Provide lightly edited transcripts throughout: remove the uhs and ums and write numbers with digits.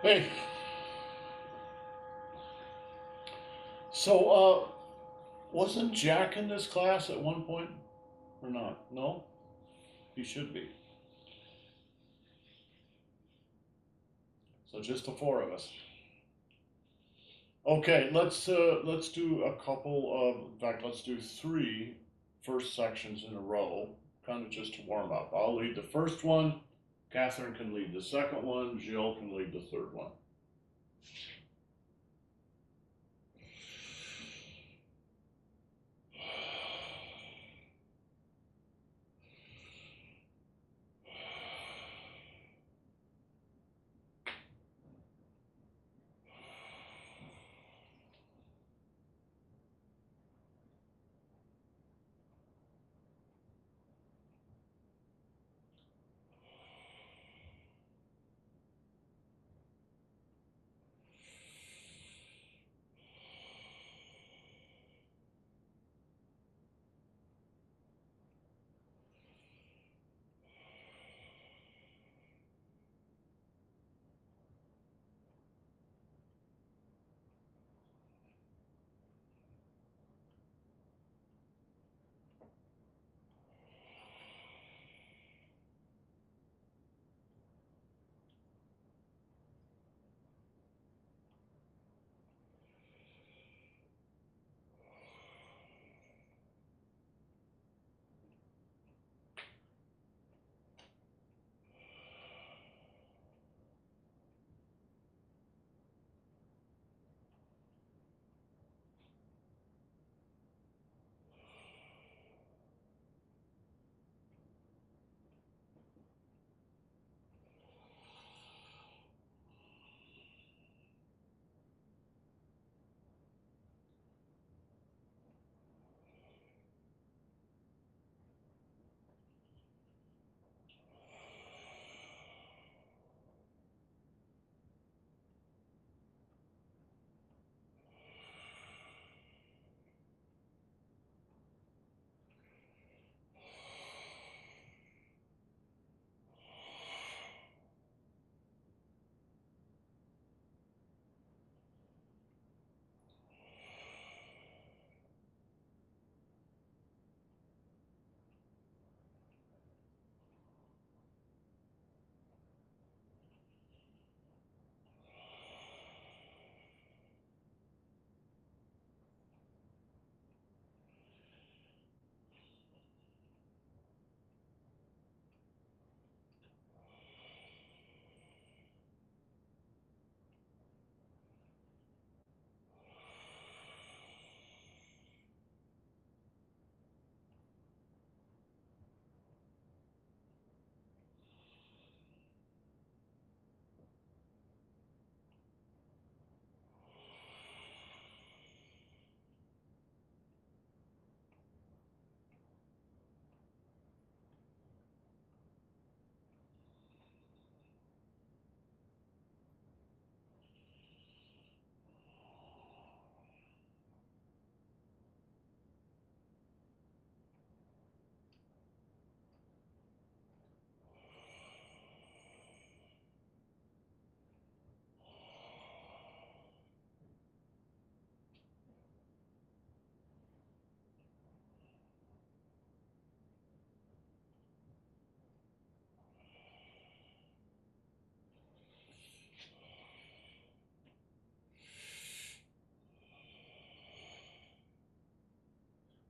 Hey, so wasn't Jack in this class at one point or not? No, he should be. So just the four of us. Okay, let's do a couple of, in fact, let's do three first sections in a row, kind of just to warm up. I'll lead the first one. Catherine can lead the second one. Jill can lead the third one.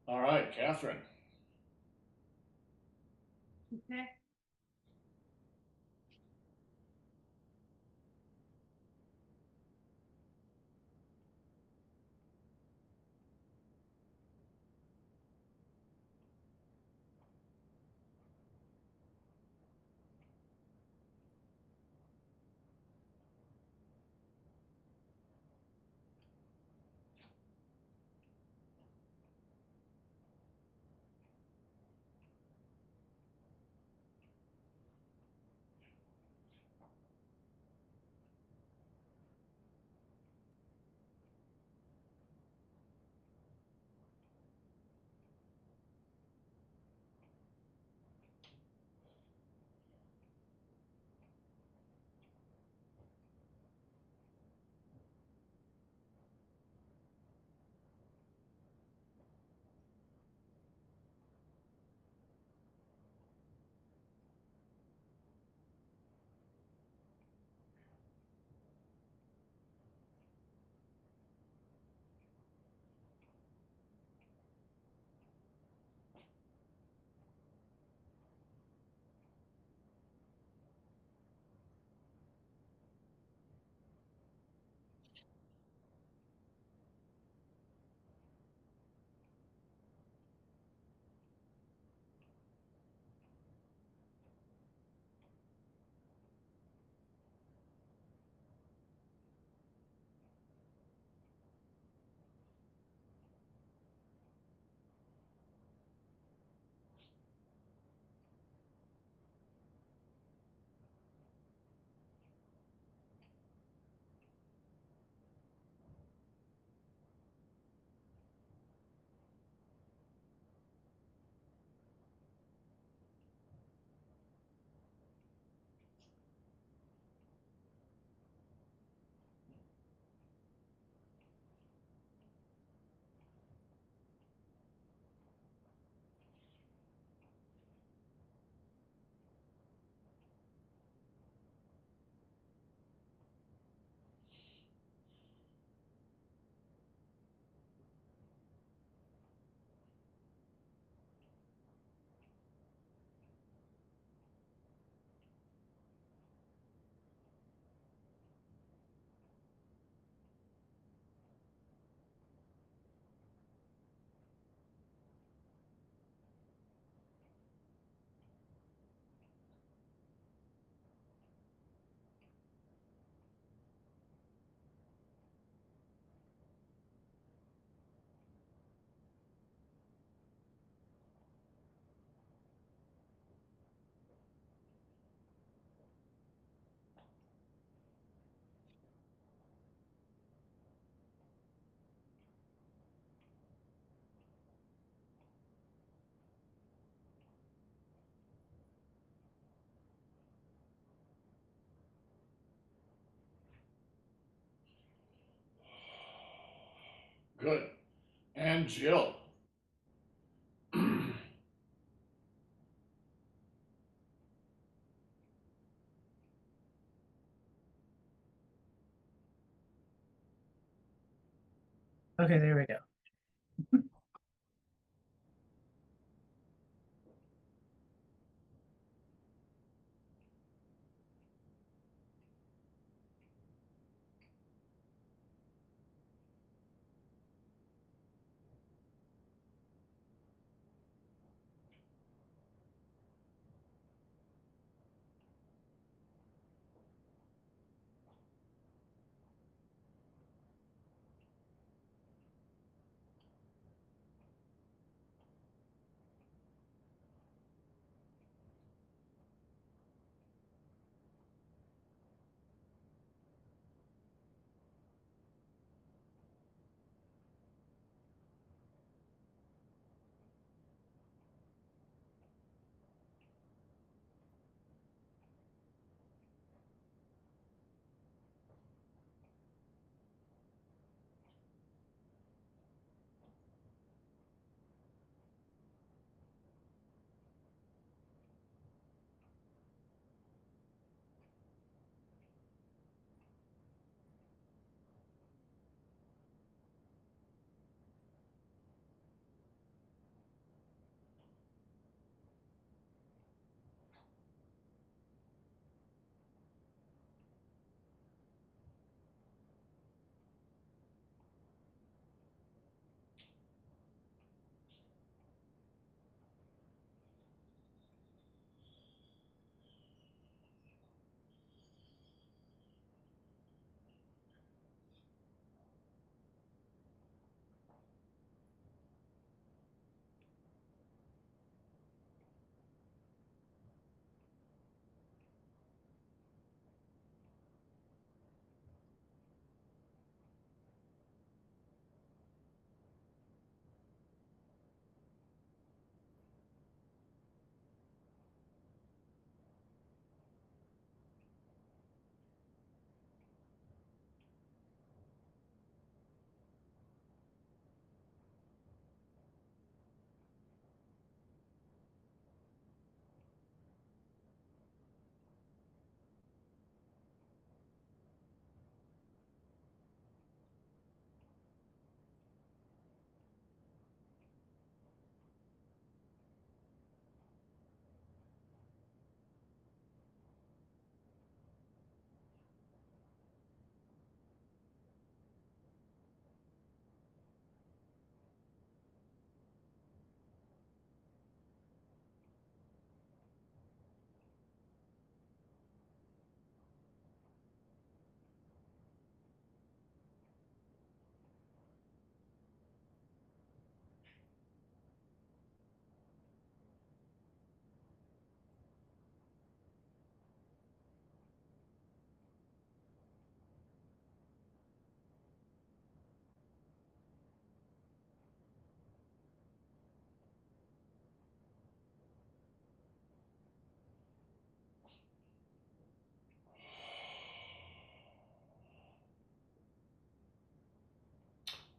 All right, Catherine. Okay. good. And Jill. Okay, there we go.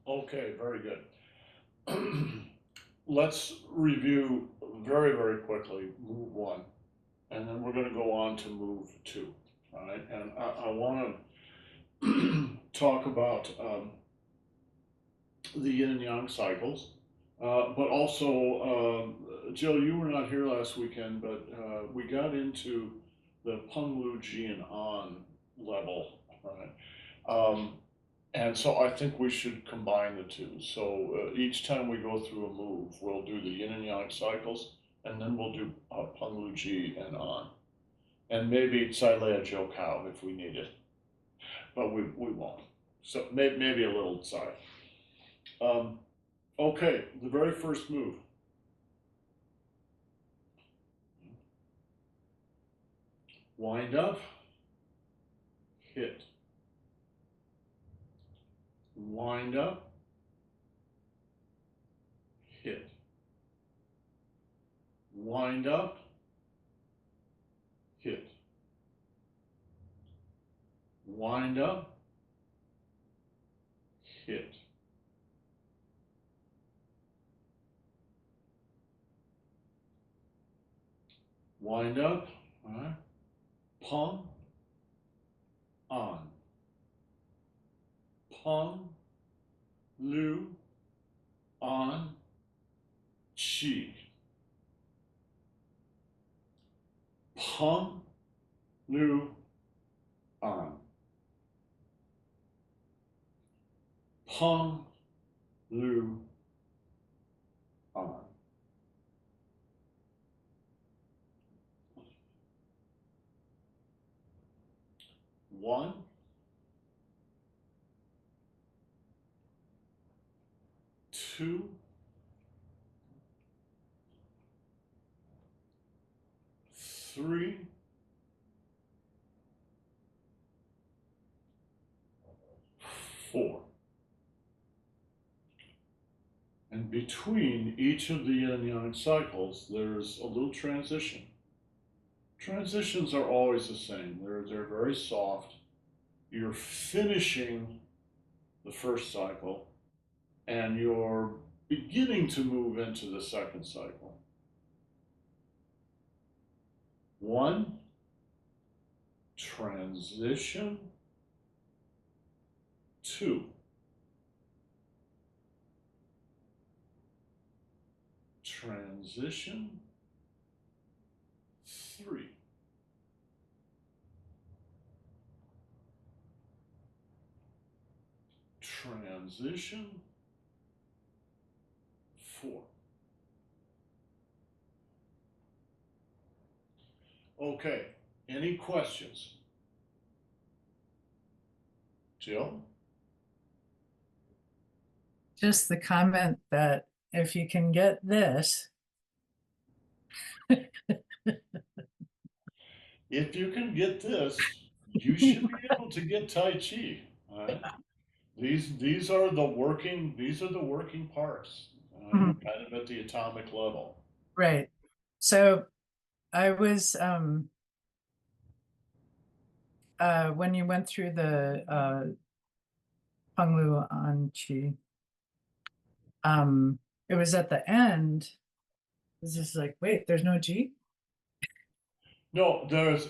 Okay, very good. Let's review very, very quickly move one, and then we're going to go on to move two. All right, and I want to talk about the yin and yang cycles, but also, Jill, you were not here last weekend, but we got into the Peng Lu Ji and An level, right? And so I think we should combine the two. So each time we go through a move, we'll do the yin and yang cycles, and then we'll do Peng Lu Ji and An. And maybe Tsai Lea Jiu Kao if we need it, but we won't. So maybe a little Tsai. Um, okay, the very first move. Wind up, hit. Wind up, hit. Wind up, hit. Wind up, hit. Wind up, all right? Pung, on. Pung, lu, on, chi. Pung, lu, on. Pung, lu, on. One, two, three, four. And between each of the yin and yang cycles, there's a little transition. Transitions are always the same. They're very soft. You're finishing the first cycle and you're beginning to move into the second cycle. One, transition. Two, transition. Three, transition. Four. Okay, any questions? Jill? Just the comment that if you can get this, If you can get this, you should be able to get Tai Chi. All right? These are the working parts, all right? Mhm. Kind of at the atomic level. Right. So I was when you went through the Penglu on Chi, it was at the end. It's just like, wait, there's no G? No, this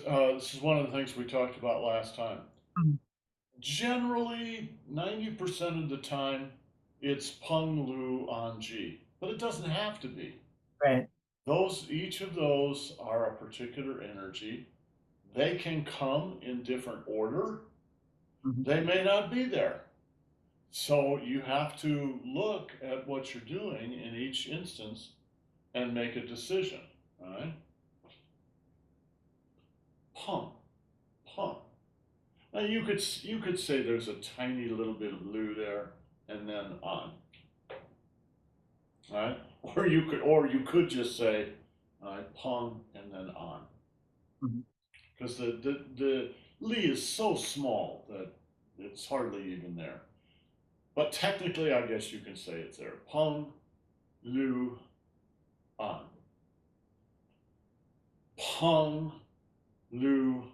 is one of the things we talked about last time. Mm. Generally, 90% of the time, it's Peng Lu on Ji, but it doesn't have to be. Right. Each of those are a particular energy. They can come in different order. Mhm. They may not be there. So you have to look at what you're doing in each instance and make a decision. All right? Pump, pump. Now you could say there's a tiny little bit of blue there and then on. All right? Or you could just say pung and then on. Mhm. Because the li is so small that it's hardly even there. But technically I guess you can say it's there. Pung, lu, on. Pung, lu,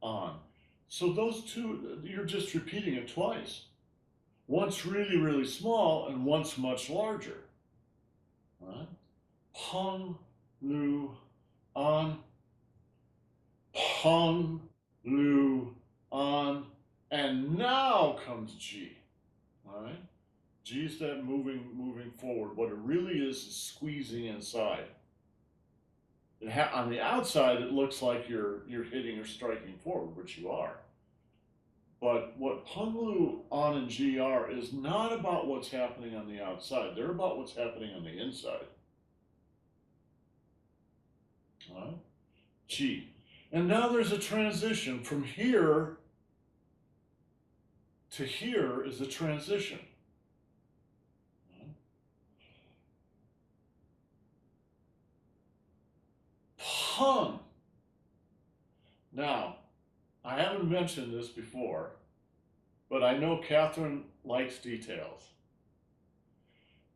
on. So those two, you're just repeating it twice. Once really, really small and once much larger. Right? Pung, lu, on. Pung, lu, on. And now comes G. All right? G is that moving forward. What it really is squeezing inside. On the outside, it looks like you're hitting or striking forward, which you are. But what Penglu, On, and G are is not about what's happening on the outside. They're about what's happening on the inside. All right? G. And now there's a transition from here to here is a transition. Pung. Now, I haven't mentioned this before, but I know Catherine likes details.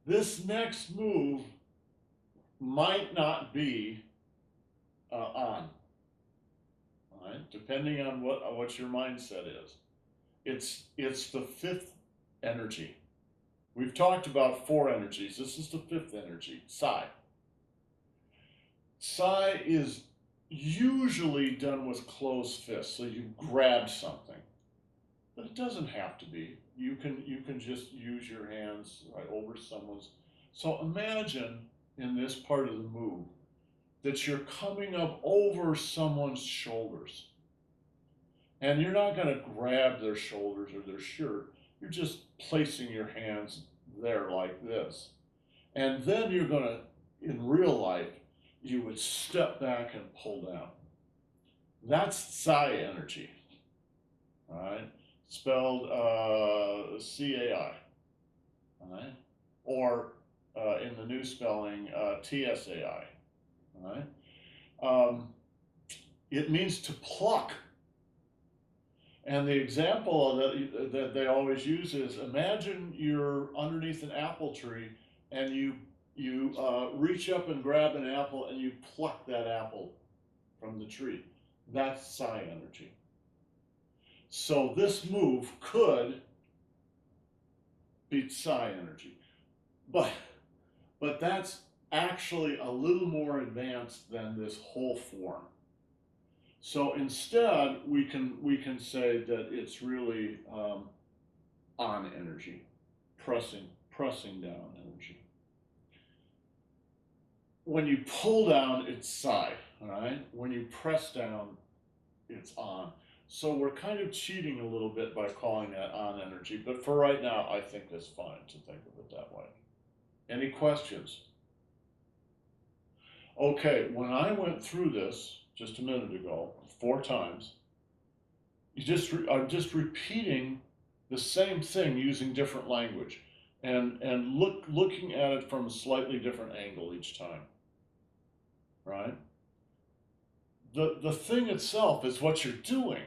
This next move might not be on, all right? Depending on what your mindset is. It's the fifth energy. We've talked about four energies. This is the fifth energy, Psi. Psi is usually done with closed fists, so you grab something, but it doesn't have to be. You can just use your hands right over someone's. So imagine in this part of the move that you're coming up over someone's shoulders, and you're not going to grab their shoulders or their shirt. You're just placing your hands there like this, and then you're going to, in real life, you would step back and pull down. That's psi energy, all right? Spelled CAI, all right? Or in the new spelling, TSAI, all right? It means to pluck. And the example that they always use is, imagine you're underneath an apple tree and you reach up and grab an apple and you pluck that apple from the tree. That's psi energy. So this move could be psi energy, but that's actually a little more advanced than this whole form. So instead, we can say that it's really on energy, pressing down energy. When you pull down, it's psi, all right? When you press down, it's on. So we're kind of cheating a little bit by calling that on energy, but for right now, I think it's fine to think of it that way. Any questions? Okay, when I went through this just a minute ago, 4 times, I'm just repeating the same thing using different language and looking at it from a slightly different angle each time, right? The thing itself is what you're doing.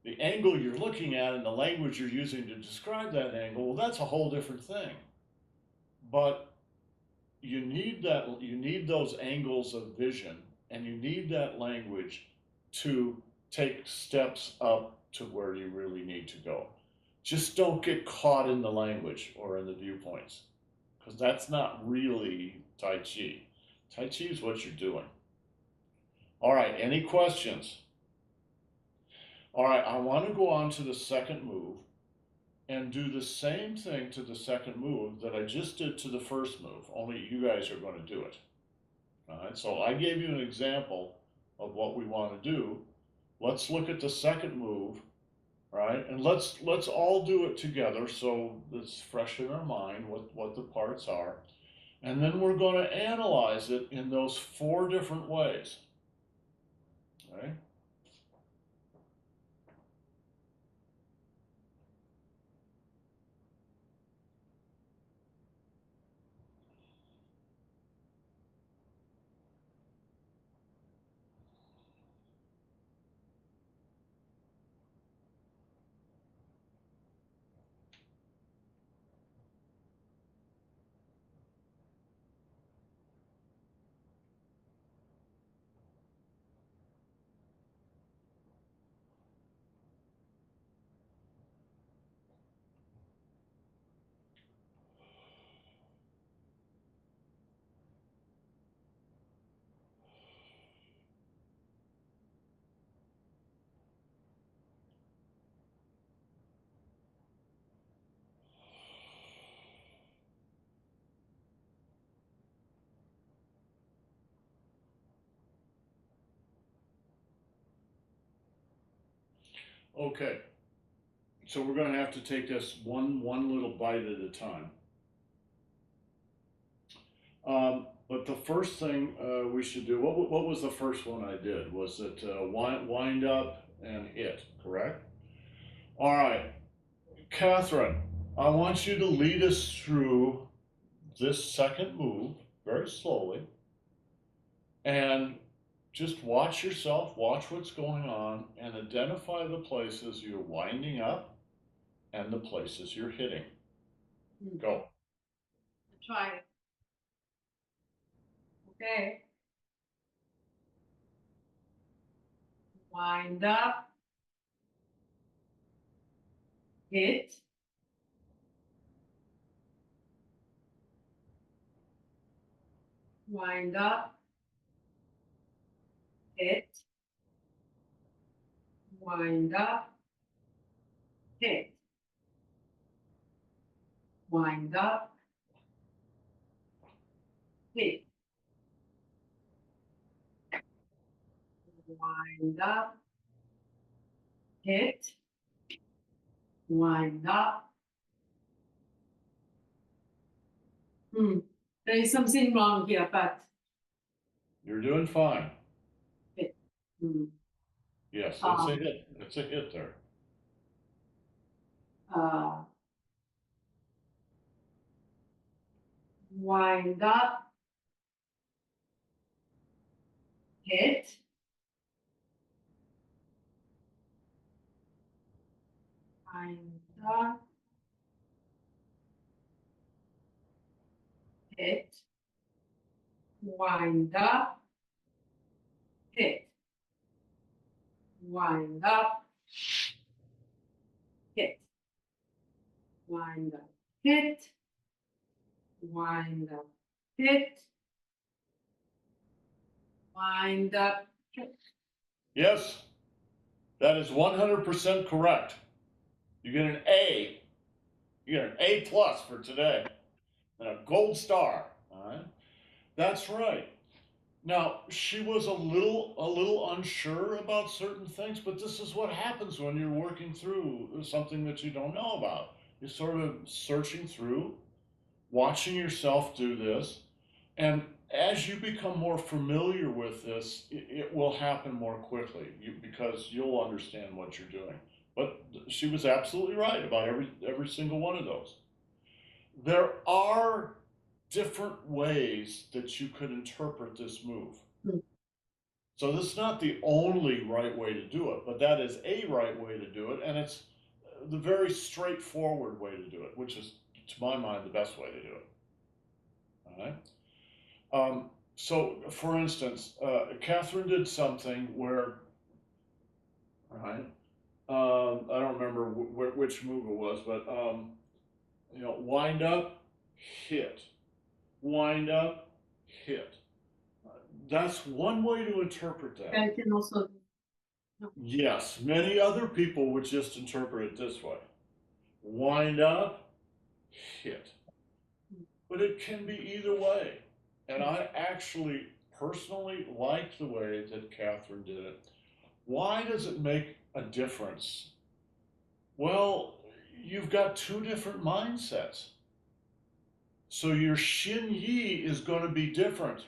The angle you're looking at and the language you're using to describe that angle, well, that's a whole different thing. But you need those angles of vision, and you need that language to take steps up to where you really need to go. Just don't get caught in the language or in the viewpoints, because that's not really Tai Chi. Tai Chi is what you're doing. All right, any questions? All right, I want to go on to the second move and do the same thing to the second move that I just did to the first move, only you guys are going to do it. All right, so I gave you an example of what we want to do. Let's look at the second move, right? And let's all do it together so it's fresh in our mind what the parts are. And then we're going to analyze it in those 4 different ways. Okay? Okay. So we're going to have to take this one little bite at a time. But the first thing we should do, what was the first one I did? Was it wind up and hit, correct? All right, Catherine, I want you to lead us through this second move very slowly and just watch yourself, watch what's going on, and identify the places you're winding up and the places you're hitting. Go. Try. Okay. Wind up. Hit. Wind up. hit, wind up, hit, wind up, hit, wind up, hit, wind up. There is something wrong here, but You're doing fine. hmm, Yes, it's a hit. It's a hit there. wind up, hit, wind up, hit, wind up, hit, wind up, hit, wind up, hit, wind up, hit, wind up, hit. Yes, that is 100% correct. You get an A. You get an A plus for today and a gold star. All right, that's right. Now she was a little unsure about certain things, but this is what happens when you're working through something that you don't know about. You're sort of searching through, watching yourself do this, and as you become more familiar with this, it will happen more quickly because you'll understand what you're doing. But she was absolutely right about every single one of those. There are different ways that you could interpret this move. So this is not the only right way to do it, but that is a right way to do it, and it's the very straightforward way to do it, which is, to my mind, the best way to do it. All right. So, for instance, Catherine did something where, right? I don't remember which move it was, but wind up, hit, wind up, hit. That's one way to interpret that. I can also Yes, many other people would just interpret it this way: wind up, hit. But it can be either way. And I actually personally like the way that Catherine did it. Why does it make a difference? Well, you've got two different mindsets. So your Shin Yi is going to be different.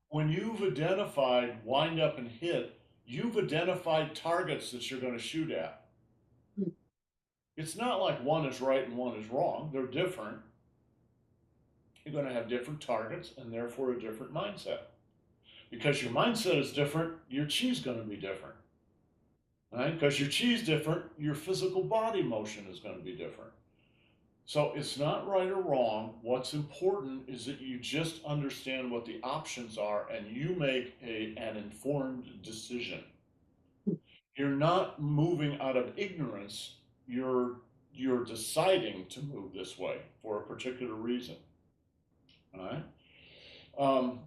When you've identified wind up and hit, you've identified targets that you're going to shoot at. It's not like one is right and one is wrong. They're different. You're going to have different targets and therefore a different mindset. Because your mindset is different, your chi is going to be different. Right? Because your chi is different, your physical body motion is going to be different. So it's not right or wrong. What's important is that you just understand what the options are and you make an informed decision. You're not moving out of ignorance. You're deciding to move this way for a particular reason. All right.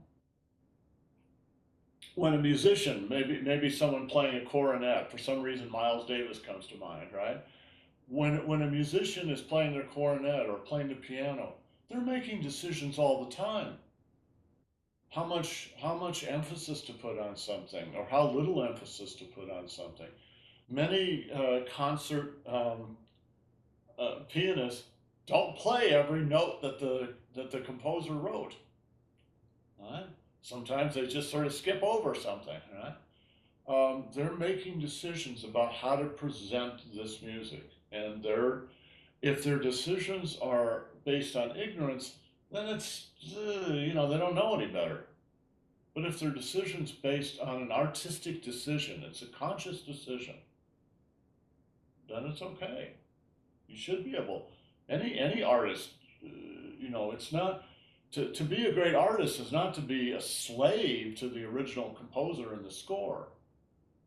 When a musician, maybe someone playing a cornet, for some reason Miles Davis comes to mind, right? When a musician is playing their cornet or playing the piano, they're making decisions all the time. How much emphasis to put on something, or how little emphasis to put on something. Many concert pianists don't play every note that the composer wrote. Right? Sometimes they just sort of skip over something. Right? They're making decisions about how to present this music, and if their decisions are based on ignorance, then it's they don't know any better. But if their decision's based on an artistic decision, it's a conscious decision, then it's okay. You should be able. Any artist, it's not to be a great artist is not to be a slave to the original composer and the score.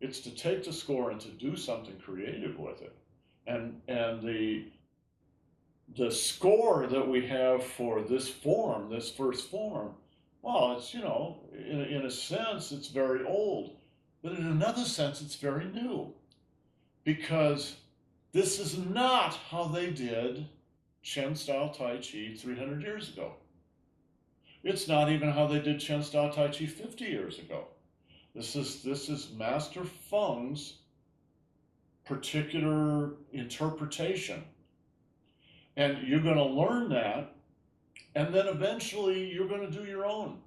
It's to take the score and to do something creative with it. And the score that we have for this form, this first form, Well, it's, in a sense, it's very old, but in another sense, it's very new because this is not how they did Chen style Tai Chi 300 years ago. It's not even how they did Chen style Tai Chi 50 years ago. This is Master Feng's particular interpretation. And you're going to learn that, and then eventually you're going to do your own.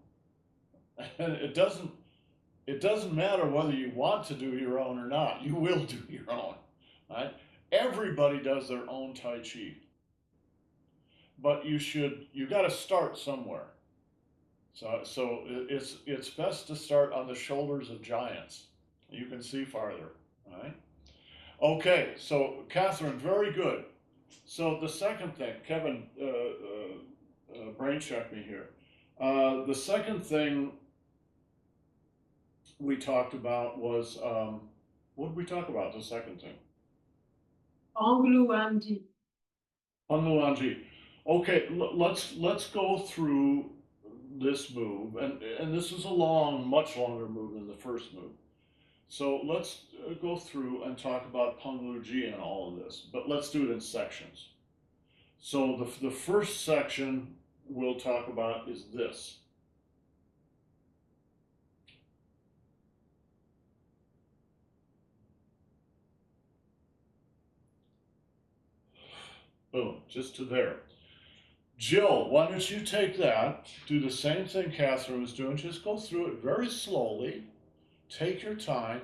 And it doesn't matter whether you want to do your own or not. You will do your own, right? Everybody does their own Tai Chi, but you got to start somewhere. So it's best to start on the shoulders of giants. You can see farther, right? Okay, so Catherine, very good. So the second thing, Kevin, brain check me here. The second thing we talked about was what did we talk about? The second thing, Angluandi. Panmulanji. Okay, let's go through this move, and this is a much longer move than the first move. So let's go through and talk about Pengluji and all of this, but let's do it in sections. So the first section we'll talk about is this. Boom, just to there. Jill, why don't you take that, do the same thing Catherine was doing, just go through it very slowly, take your time,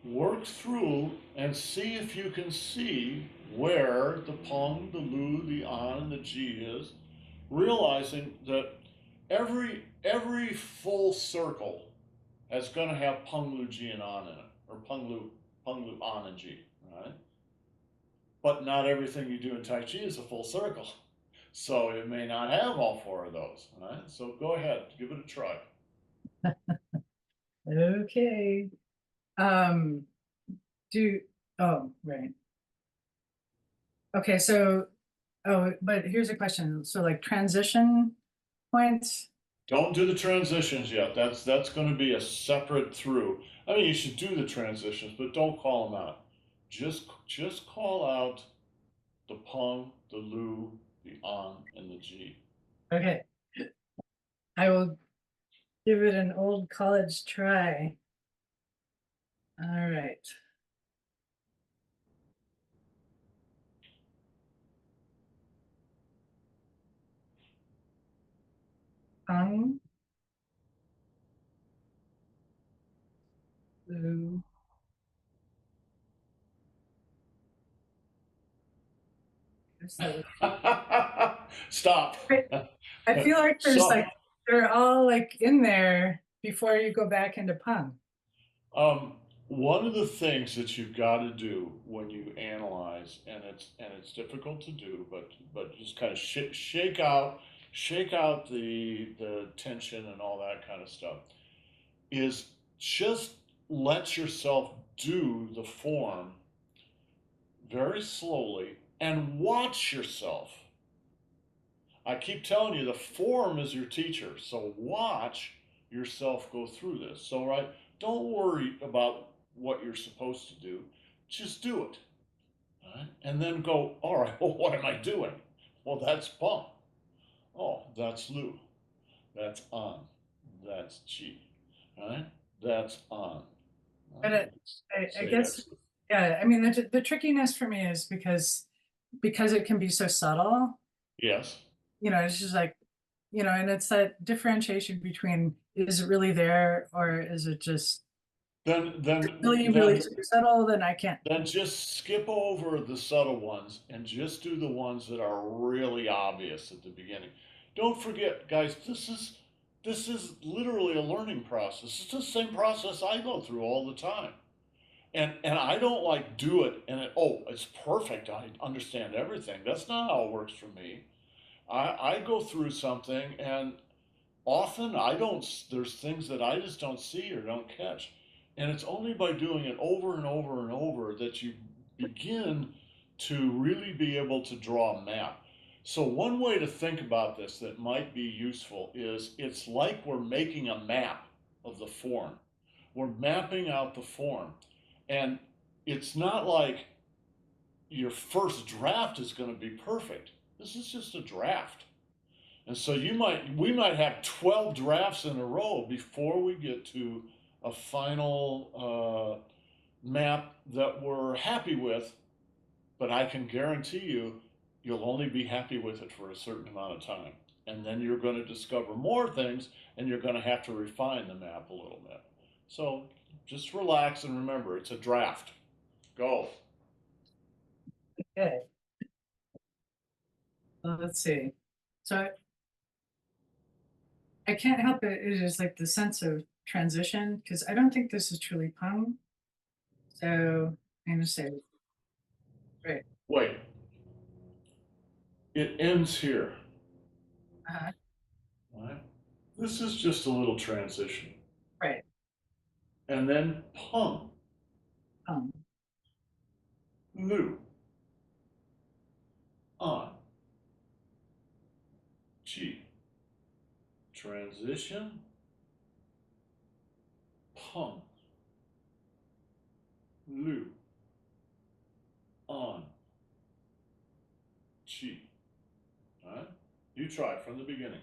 work through and see if you can see where the Peng, the Lu, the An, and the Ji is, realizing that every full circle is going to have Peng, Lu, Ji, and An in it, or Peng, Lu, An, and Ji, right? But not everything you do in Tai Chi is a full circle. So it may not have all four of those, right? So go ahead, give it a try. Okay. Um, do, oh, right. Okay, so, oh, but here's a question. So like transition points? Don't do the transitions yet. That's going to be a separate through. I mean, you should do the transitions, but don't call them out. Just call out the Peng, the Lu, the An, and the Ji. Okay, I will give it an old college try. All right. Peng, Lu. Guess that Stop. I feel like there's So, like, they're all like in there before you go back into Peng. um, one of the things that you've got to do when you analyze, and it's difficult to do, but just kind of shake out the tension and all that kind of stuff, is just let yourself do the form very slowly and watch yourself. I keep telling you, the form is your teacher. So watch yourself go through this. So, right, don't worry about what you're supposed to do. Just do it. Right? And then go, all right, well, what am I doing? Well, that's Peng. Oh, that's Lu. That's An. That's Ji. Right? That's An. But Right? I Say guess, that's Lu. yeah, I mean, the trickiness for me is because it can be so subtle, Yes. it's just like, and it's that differentiation between, is it really there or is it just Then really, then really then too subtle? Then I can't. Then just skip over the subtle ones and just do the ones that are really obvious at the beginning. Don't forget, guys, this is literally a learning process. It's the same process I go through all the time. And I don't like do it and it's perfect. I understand everything. That's not how it works for me. I go through something and often I don't, there's things that I just don't see or don't catch. And it's only by doing it over and over and over that you begin to really be able to draw a map. So one way to think about this that might be useful is it's like we're making a map of the form. We're mapping out the form. And it's not like your first draft is going to be perfect. This is just a draft. And so we might have 12 drafts in a row before we get to a final map that we're happy with, but I can guarantee you, you'll only be happy with it for a certain amount of time. And then you're going to discover more things and you're going to have to refine the map a little bit. So just relax and remember, it's a draft. Go. Okay. Well, let's see. So I can't help it. It is like the sense of transition because I don't think this is truly pung. So I'm going to say, right. Wait, it ends here. Uh, Right? This is just a little transition. right. And then pung, Pung. lu, on, chi. Transition, pung, lu, on, chi. All right? You try from the beginning.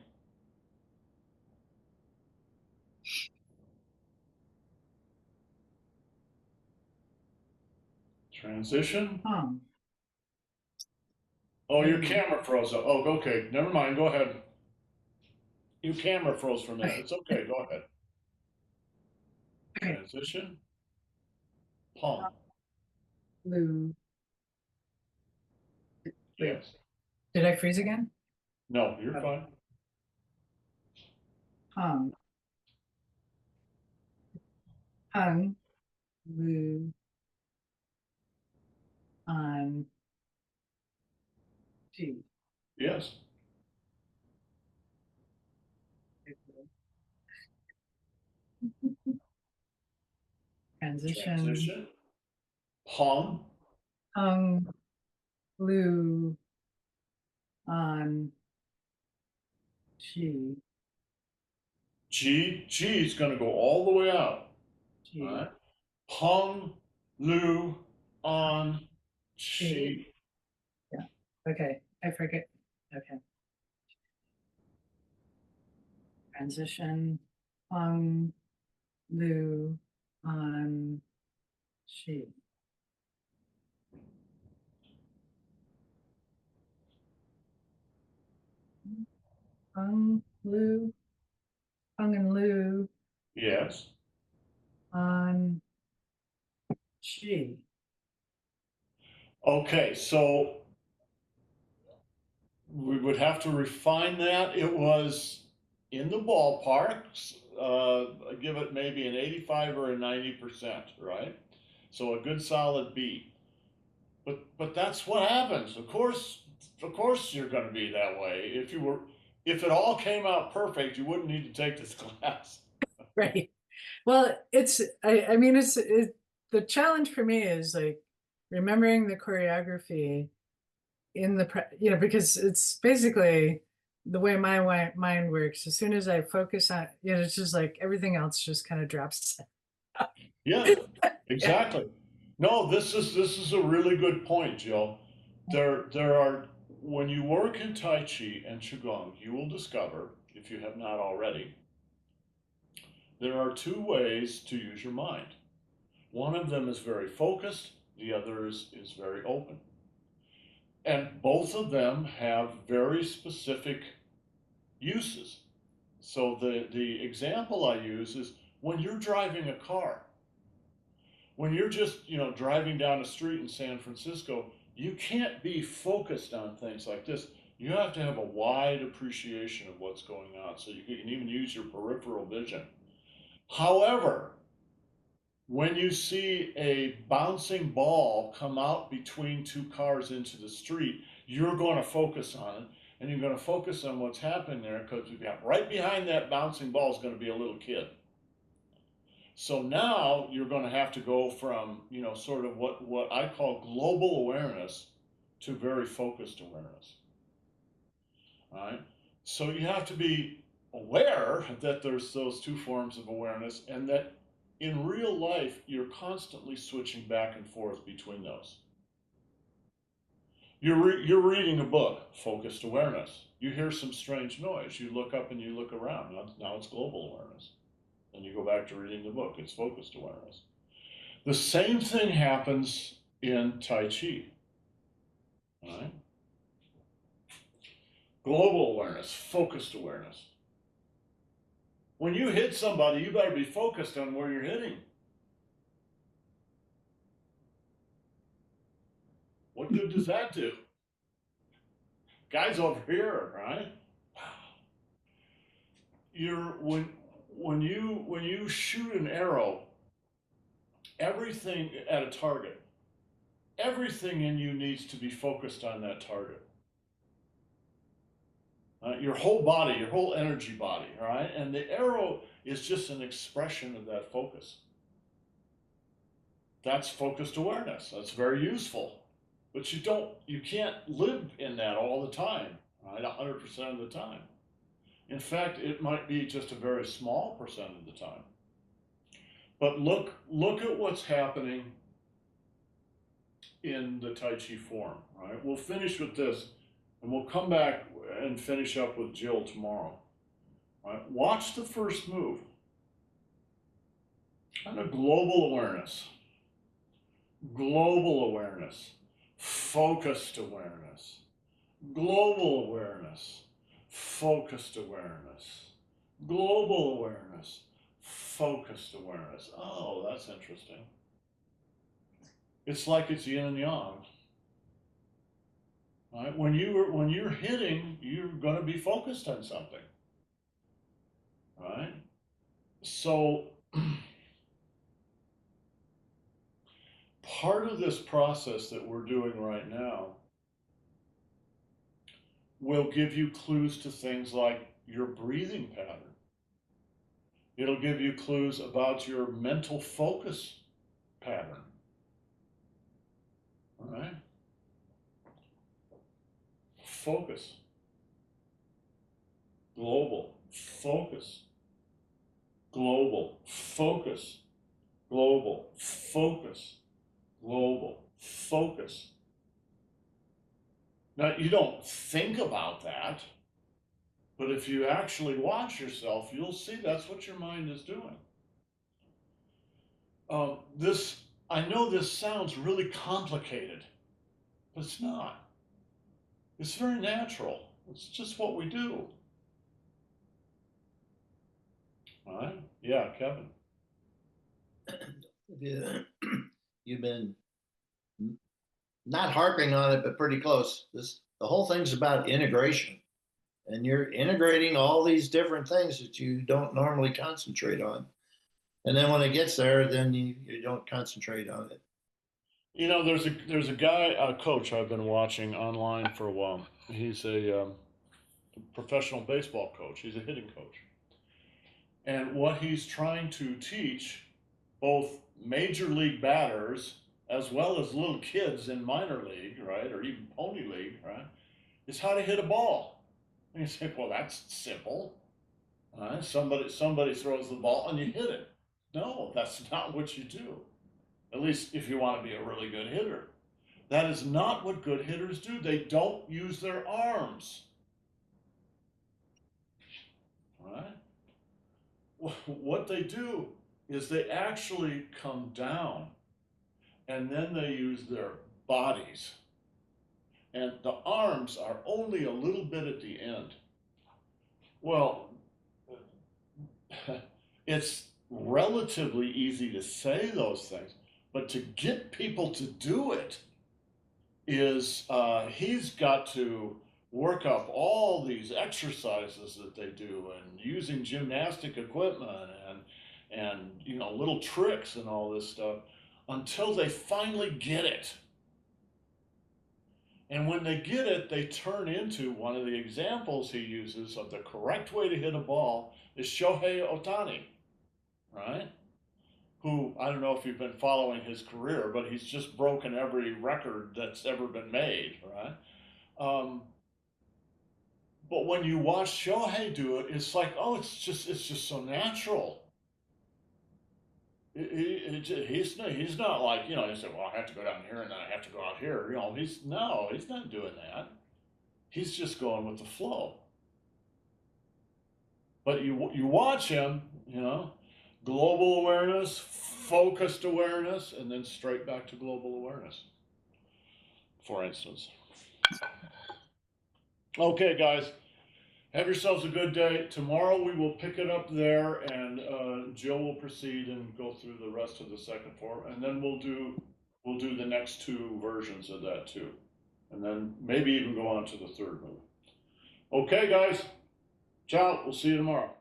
Transition. Pung. Oh, your camera froze up. Oh, okay. Never mind. Go ahead. Your camera froze for a minute. It's okay. Go ahead. Okay. Transition. Pung. Lu. Wait, Yes. did I freeze again? No, you're Oh. fine. Pung. Pung. Lu. On. Chi. Yes. Transition. Transition. Pung. Pung. Lu. On. Chi. Chi. Chi is going to go all the way out. All Chi. right. Pung. Lu. On. Chi. Chi. Yeah. Okay. I forget. Okay. Transition. Pung. Lu. On. Chi. Pung. Lu. Pung and Lu. Yes. On. Chi. Okay. So we would have to refine that. It was in the ballpark. I give it maybe an 85 or a 90%, right? So a good solid B. But that's what happens. Of course you're going to be that way. If it all came out perfect, you wouldn't need to take this class. Right. Well, I mean, the challenge for me is like remembering the choreography in because it's basically the way my mind works. As soon as I focus on, it's just like everything else just kind of drops. Yeah, Yeah. exactly. No, this is a really good point, Jill. There are when you work in Tai Chi and Qigong, you will discover, if you have not already, there are two ways to use your mind. One of them is very focused, the other is very open. And both of them have very specific uses. So the example I use is when you're driving a car, when you're just, driving down a street in San Francisco, you can't be focused on things like this. You have to have a wide appreciation of what's going on so you can even use your peripheral vision. However, when you see a bouncing ball come out between two cars into the street, you're going to focus on it and you're going to focus on what's happening there because right behind that bouncing ball is going to be a little kid. So now you're going to have to go from, sort of what I call global awareness to very focused awareness. right? So you have to be aware that there's those two forms of awareness, and that in real life you're constantly switching back and forth between those. You're reading a book, focused awareness. You hear some strange noise, you look up and you look around. Now it's global awareness. Then you go back to reading the book, it's focused awareness. The same thing happens in Tai Chi. Right? Global awareness, focused awareness. When you hit somebody, you better be focused on where you're hitting. What good does that do? Guy's over here, right? When you shoot an arrow, everything at a target, everything in you needs to be focused on that target. Your whole body, your whole energy body, right? And the arrow is just an expression of that focus. That's focused awareness. That's very useful. But you can't live in that all the time, right? 100% of the time. In fact, it might be just a very small percent of the time. But look at what's happening in the Tai Chi form, right? We'll finish with this, and we'll come back and finish up with Jill tomorrow. Right? Watch the first move. And a global awareness, focused awareness, global awareness, focused awareness, global awareness, focused awareness. Oh, that's interesting. It's like it's yin and yang. Right? When you're hitting, you're going to be focused on something. Right? So part of this process that we're doing right now will give you clues to things like your breathing pattern. It'll give you clues about your mental focus pattern. All right? Focus. Global. Focus. Global. Focus. Global. Focus. Global. Focus. Now, you don't think about that, but if you actually watch yourself, you'll see that's what your mind is doing. I know this sounds really complicated, but it's not. It's very natural. It's just what we do. All right? Yeah, Kevin. You've been not harping on it, but pretty close. The whole thing's about integration, and you're integrating all these different things that you don't normally concentrate on. And then when it gets there, then you don't concentrate on it. You know, there's a guy, a coach I've been watching online for a while. He's a professional baseball coach. He's a hitting coach. And what he's trying to teach both major league batters as well as little kids in minor league, right, or even pony league, right, is how to hit a ball. And you say, well, that's simple. Right? Somebody throws the ball and you hit it. No, that's not what you do. At least if you want to be a really good hitter. That is not what good hitters do. They don't use their arms. Right? What they do is they actually come down and then they use their bodies. And the arms are only a little bit at the end. Well, it's relatively easy to say those things, but to get people to do it is he's got to work up all these exercises that they do and using gymnastic equipment and you know, little tricks and all this stuff until they finally get it. And when they get it, they turn into one of the examples he uses of the correct way to hit a ball is Shohei Ohtani, right? Who, I don't know if you've been following his career, but he's just broken every record that's ever been made, right? But when you watch Shohei do it, it's like, oh, it's just so natural. He's not like, you know, he said, well, I have to go down here and then I have to go out here. You know, he's not doing that. He's just going with the flow. But you watch him, you know, global awareness, focused awareness, and then straight back to global awareness, for instance. Okay, guys, have yourselves a good day. Tomorrow we will pick it up there, and Jill will proceed and go through the rest of the second form, and then we'll do the next two versions of that too, and then maybe even go on to the third move. Okay, guys, ciao. We'll see you tomorrow.